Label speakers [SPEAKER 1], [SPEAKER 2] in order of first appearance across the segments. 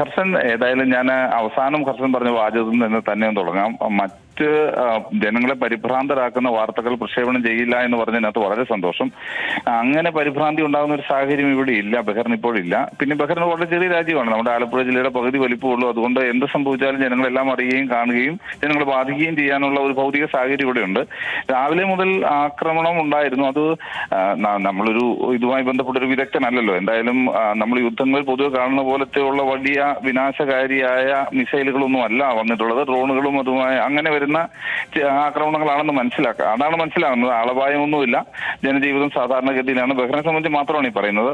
[SPEAKER 1] ഹർഷൻ, ഏതായാലും ഞാൻ അവസാനം ഹർഷൻ പറഞ്ഞ വാചകത്തിൽ നിന്ന് തന്നെ തുടങ്ങാം. മറ്റ് ജനങ്ങളെ പരിഭ്രാന്തരാക്കുന്ന വാർത്തകൾ പ്രക്ഷേപണം ചെയ്യില്ല എന്ന് പറഞ്ഞതിനകത്ത് വളരെ സന്തോഷം. അങ്ങനെ പരിഭ്രാന്തി ഉണ്ടാകുന്ന ഒരു സാഹചര്യം ഇവിടെ ഇല്ല, ബഹ്റിൻ ഇപ്പോഴില്ല. പിന്നെ ബഹ്റിൻ വളരെ ചെറിയ രാജ്യമാണ്, നമ്മുടെ ആലപ്പുഴ ജില്ലയുടെ പകുതി വലിപ്പമുള്ളൂ. അതുകൊണ്ട് എന്ത് സംഭവിച്ചാലും ജനങ്ങളെല്ലാം അറിയുകയും കാണുകയും ജനങ്ങളെ ബാധിക്കുകയും ചെയ്യാനുള്ള ഒരു ഭൗതിക സാഹചര്യം ഇവിടെയുണ്ട്. രാവിലെ മുതൽ ആക്രമണം ഉണ്ടായിരുന്നു. അത് നമ്മളൊരു ഇതുമായി ബന്ധപ്പെട്ടൊരു വിദഗ്ധനല്ലല്ലോ. എന്തായാലും നമ്മൾ യുദ്ധങ്ങൾ പൊതുവെ കാണുന്ന പോലത്തെയുള്ള വലിയ വിനാശകാരിയായ മിസൈലുകളൊന്നും അല്ല വന്നിട്ടുള്ളത്. ഡ്രോണുകളും അതുമായി അങ്ങനെ വരുന്ന ആക്രമണങ്ങളാണെന്ന് അതാണ് മനസ്സിലാകുന്നത്. ആളപായമൊന്നുമില്ല, ജനജീവിതം സാധാരണഗതിയിലാണ്. ബഹ്റിനെ സംബന്ധിച്ച് മാത്രമാണ് ഈ പറയുന്നത്.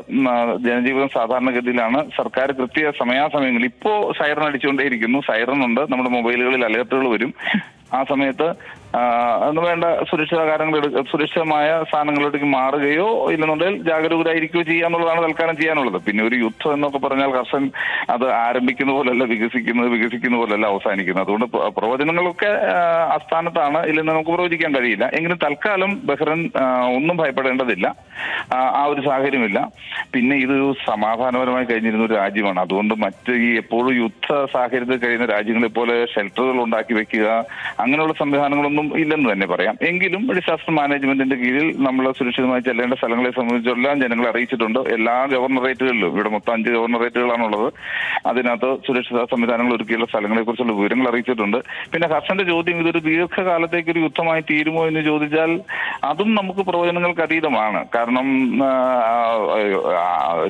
[SPEAKER 1] ജനജീവിതം സാധാരണഗതിയിലാണ്. സർക്കാർ കൃത്യ സമയാസമയങ്ങളിൽ ഇപ്പോ സൈറൺ അടിച്ചുകൊണ്ടേയിരിക്കുന്നു. സൈറൺ ഉണ്ട്, നമ്മുടെ മൊബൈലുകളിൽ അലേർട്ടുകൾ വരും. ആ സമയത്ത് വേണ്ട സുരക്ഷിതമായ സ്ഥാനങ്ങളിലേക്ക് മാറുകയോ ഇല്ലെന്നുണ്ടെങ്കിൽ ജാഗരൂകരായിരിക്കുകയോ ചെയ്യാന്നുള്ളതാണ് തൽക്കാലം ചെയ്യാനുള്ളത്. പിന്നെ ഒരു യുദ്ധം എന്നൊക്കെ പറഞ്ഞാൽ കർഷൻ അത് ആരംഭിക്കുന്ന പോലല്ല വികസിക്കുന്ന പോലല്ല അവസാനിക്കുന്നത്. അതുകൊണ്ട് പ്രവചനങ്ങളൊക്കെ അസ്ഥാനത്താണ്, ഇല്ലെന്ന് നമുക്ക് പ്രവചിക്കാൻ കഴിയില്ല. എങ്കിലും തൽക്കാലം ബഹ്റിൻ ഒന്നും ഭയപ്പെടേണ്ടതില്ല, ആ ഒരു സാഹചര്യമില്ല. പിന്നെ ഇതൊരു സമാധാനപരമായി കഴിഞ്ഞിരുന്ന ഒരു രാജ്യമാണ്. അതുകൊണ്ട് മറ്റ് ഈ എപ്പോഴും യുദ്ധ സാഹചര്യത്തിൽ കഴിയുന്ന രാജ്യങ്ങളെ പോലെ ഷെൽട്ടറുകൾ ഉണ്ടാക്കി വെക്കുക അങ്ങനെയുള്ള സംവിധാനങ്ങളൊന്നും ഇല്ലെന്ന് തന്നെ പറയാം. എങ്കിലും ഡിസാസ്റ്റർ മാനേജ്മെന്റിന്റെ കീഴിൽ നമ്മൾ സുരക്ഷിതമായി ചെല്ലേണ്ട സ്ഥലങ്ങളെ സംബന്ധിച്ചെല്ലാം ജനങ്ങളെ അറിയിച്ചിട്ടുണ്ട്. എല്ലാ ഗവർണറേറ്റുകളിലും, ഇവിടെ മൊത്തം 5 ഗവർണറേറ്റുകളാണുള്ളത്, അതിനകത്ത് സുരക്ഷിത സംവിധാനങ്ങൾ ഒരുക്കിയുള്ള സ്ഥലങ്ങളെ കുറിച്ചുള്ള വിവരങ്ങൾ അറിയിച്ചിട്ടുണ്ട്. പിന്നെ ഹർഷന്റെ ചോദ്യം, ഇതൊരു ദീർഘകാലത്തേക്ക് ഒരു യുദ്ധമായി തീരുമോ എന്ന് ചോദിച്ചാൽ അതും നമുക്ക് പ്രവചനങ്ങൾക്ക് അതീതമാണ്. കാരണം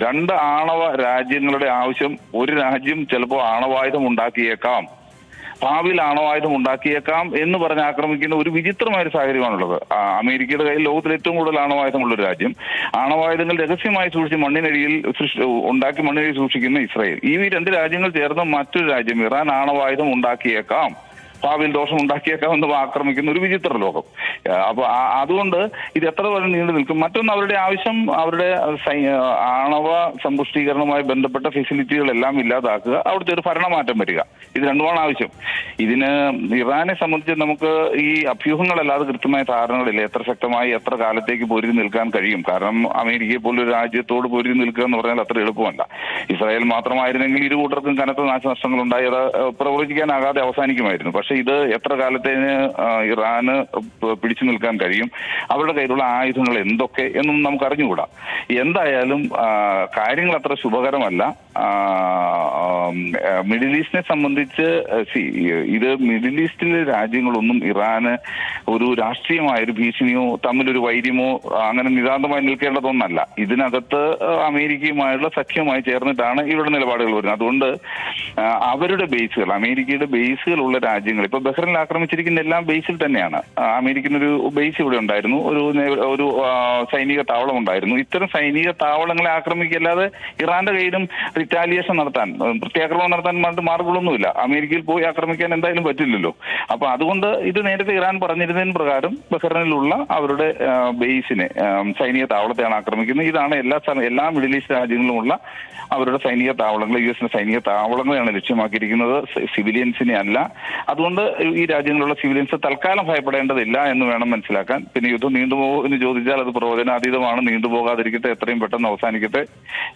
[SPEAKER 1] 2 ആണവ രാജ്യങ്ങളുടെ ആവശ്യം, ഒരു രാജ്യം ചിലപ്പോൾ ആണവായുധം ഉണ്ടാക്കിയേക്കാം, ഭാവിയിൽ ആണവായുധം ഉണ്ടാക്കിയേക്കാം എന്ന് പറഞ്ഞ് ആക്രമിക്കുന്ന ഒരു വിചിത്രമായ സാഹചര്യമാണുള്ളത്. അമേരിക്കയുടെ കയ്യിൽ ലോകത്തിൽ ഏറ്റവും കൂടുതൽ ആണവായുധമുള്ള ഒരു രാജ്യം. ആണവായുധങ്ങൾ രഹസ്യമായി സൂക്ഷിച്ച് ഉണ്ടാക്കി മണ്ണിനടിയിൽ സൂക്ഷിക്കുന്ന ഇസ്രായേൽ. ഈ 2 രാജ്യങ്ങൾ ചേർന്ന് മറ്റൊരു രാജ്യം ഇറാൻ ആണവായുധം ഉണ്ടാക്കിയേക്കാം, ഭാവിയിൽ ദോഷം ഉണ്ടാക്കിയേക്കാമെന്ന് ആക്രമിക്കുന്ന ഒരു വിചിത്ര ലോകം. അപ്പൊ അതുകൊണ്ട് ഇത് എത്ര വരെ നീണ്ടു നിൽക്കും? മറ്റൊന്ന്, അവരുടെ ആവശ്യം അവരുടെ ആണവ സമ്പുഷ്ടീകരണവുമായി ബന്ധപ്പെട്ട ഫെസിലിറ്റികളെല്ലാം ഇല്ലാതാക്കുക, അവിടുത്തെ ഒരു ഭരണമാറ്റം വരിക. ഇത് രണ്ടുമാണ് ആവശ്യം. ഇതിന് ഇറാനെ സംബന്ധിച്ച് നമുക്ക് ഈ അഭ്യൂഹങ്ങളല്ലാതെ കൃത്യമായ ധാരണകളില്ല. എത്ര ശക്തമായി എത്ര കാലത്തേക്ക് പൊരുതി നിൽക്കാൻ കഴിയും? കാരണം അമേരിക്കയെ പോലൊരു രാജ്യത്തോട് പൊരുതി നിൽക്കുക എന്ന് പറഞ്ഞാൽ അത്ര എളുപ്പമല്ല. ഇസ്രായേൽ മാത്രമായിരുന്നെങ്കിൽ ഇരു കൂട്ടർക്കും കനത്ത നാശനഷ്ടങ്ങൾ ഉണ്ടായി അത് പ്രവചിക്കാനാകാതെ അവസാനിക്കുമായിരുന്നു. പക്ഷെ ഇത് എത്ര കാലത്തേന് ഇറാന് പിടിച്ചു നിൽക്കാൻ കഴിയും? അവരുടെ കയ്യിലുള്ള ആയുധങ്ങൾ എന്തൊക്കെ എന്നും നമുക്ക് അറിഞ്ഞുകൂടാ. എന്തായാലും കാര്യങ്ങൾ അത്ര ശുഭകരമല്ല. മിഡിൽ ഈസ്റ്റിനെ സംബന്ധിച്ച് ഇത് മിഡിൽ ഈസ്റ്റിലെ രാജ്യങ്ങളൊന്നും ഇറാന് ഒരു രാഷ്ട്രീയമായൊരു ഭീഷണിയോ തമ്മിലൊരു വൈര്യമോ അങ്ങനെ നിതാന്തമായി നിൽക്കേണ്ടതൊന്നല്ല. ഇതിനകത്ത് അമേരിക്കയുമായുള്ള സഖ്യമായി ചേർന്നിട്ടാണ് ഇവരുടെ നിലപാടുകൾ വരുന്നത്. അതുകൊണ്ട് അവരുടെ ബേസുകൾ, അമേരിക്കയുടെ ബേസുകളുള്ള രാജ്യങ്ങൾ, ഇപ്പൊ ബഹ്റിനിൽ ആക്രമിച്ചിരിക്കുന്ന എല്ലാം ബേസിൽ തന്നെയാണ്. അമേരിക്കനൊരു ബേസ് ഇവിടെ ഉണ്ടായിരുന്നു, ഒരു സൈനിക താവളം ഉണ്ടായിരുന്നു. ഇത്തരം സൈനിക താവളങ്ങളെ ആക്രമിക്കല്ലാതെ ഇറാന്റെ കയ്യിലും റിറ്റാലിയേഷൻ നടത്താൻ, പ്രത്യാക്രമണം നടത്താൻ മാർഗങ്ങളൊന്നുമില്ല. അമേരിക്കയിൽ പോയി ആക്രമിക്കാൻ എന്തായാലും പറ്റില്ലല്ലോ. അപ്പൊ അതുകൊണ്ട് ഇത് നേരത്തെ ഇറാൻ പറഞ്ഞിരുന്നതിന് പ്രകാരം ബഹ്റിനിലുള്ള അവരുടെ ബേസിനെ, സൈനിക താവളത്തെയാണ് ആക്രമിക്കുന്നത്. ഇതാണ് എല്ലാ മിഡിൽ ഈസ്റ്റ് രാജ്യങ്ങളിലുമുള്ള അവരുടെ സൈനിക താവളങ്ങൾ, US സൈനിക താവളങ്ങളെയാണ് ലക്ഷ്യമാക്കിയിരിക്കുന്നത്, സിവിലിയൻസിനെ അല്ല. അതുകൊണ്ട് ഈ രാജ്യങ്ങളിലുള്ള സിവിലിയൻസ് തൽക്കാലം ഭയപ്പെടേണ്ടതില്ല എന്ന് വേണം മനസ്സിലാക്കാൻ. പിന്നെ യുദ്ധം നീണ്ടുപോകുമോ എന്ന് ചോദിച്ചാൽ അത് പ്രവചനാതീതമാണ്. നീണ്ടുപോകാതിരിക്കട്ടെ, എത്രയും പെട്ടെന്ന് അവസാനിക്കട്ടെ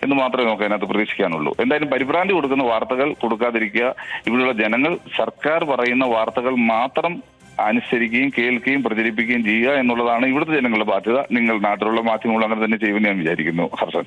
[SPEAKER 1] എന്ന് മാത്രമേ നമുക്ക് അതിനകത്ത് പ്രതീക്ഷിക്കാനുള്ളൂ. എന്തായാലും പരിഭ്രാന്തി കൊടുക്കുന്ന വാർത്തകൾ കൊടുക്കാതിരിക്കുക. ഇവിടെയുള്ള ജനങ്ങൾ സർക്കാർ പറയുന്ന വാർത്തകൾ മാത്രം അനുസരിക്കുകയും കേൾക്കുകയും പ്രചരിപ്പിക്കുകയും ചെയ്യുക എന്നുള്ളതാണ് ഇവിടുത്തെ ജനങ്ങളുടെ ബാധ്യത. നിങ്ങൾ നാട്ടിലുള്ള മാധ്യമങ്ങൾ അങ്ങനെ തന്നെ ചെയ്യുമെന്ന് ഞാൻ വിചാരിക്കുന്നു. ഹർഷൻ.